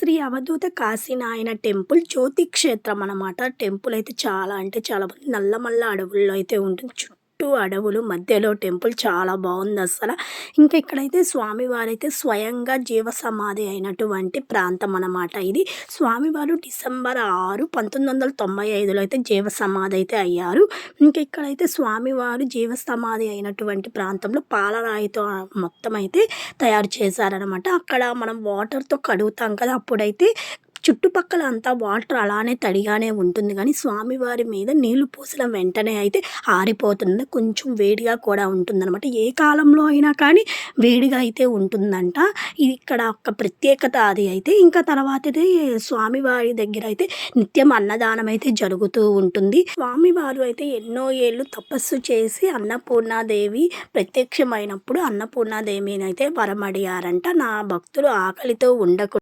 శ్రీ అవధూత Kasinayana temple జ్యోతి క్షేత్రం అనమాట. Temple అయితే చాలా అంటే చాలా బాగుంది. నల్లమల్ల అడవుల్లో అయితే ఉంటుంది. చుట్టూ అడవులు మధ్యలో టెంపుల్ చాలా బాగుంది అసల. ఇంకా ఇక్కడైతే స్వామివారైతే స్వయంగా జీవ సమాధి అయినటువంటి ప్రాంతం అనమాట ఇది. స్వామివారు డిసెంబర్ 6, 1995లో అయితే జీవ సమాధి అయితే అయ్యారు. ఇంకా ఇక్కడైతే స్వామివారు జీవ సమాధి అయినటువంటి ప్రాంతంలో పాలరాయితో మొత్తం అయితే తయారు చేశారనమాట. అక్కడ మనం వాటర్‌తో కడుగుతాం కదా! అప్పుడైతే చుట్టుపక్కల అంతా వాటర్ అలానే తడిగానే ఉంటుంది గానీ, స్వామివారి మీద నీళ్లు పోసిన వెంటనే అయితే ఆరిపోతుంది. కొంచెం వేడిగా కూడా ఉంటుందనమాట. ఏ కాలంలో అయినా కానీ వేడిగా అయితే ఉంటుందంట. ఇది ఇక్కడ ఒక ప్రత్యేకత అది అయితే. ఇంకా తర్వాతది స్వామివారి దగ్గర అయితే నిత్యం అన్నదానం అయితే జరుగుతూ ఉంటుంది. స్వామివారు అయితే ఎన్నో ఏళ్ళు తపస్సు చేసి అన్నపూర్ణాదేవి ప్రత్యక్షమైనప్పుడు అన్నపూర్ణాదేవినైతే వరం అడిగారంట. నా భక్తులు ఆకలితో ఉండకూడదు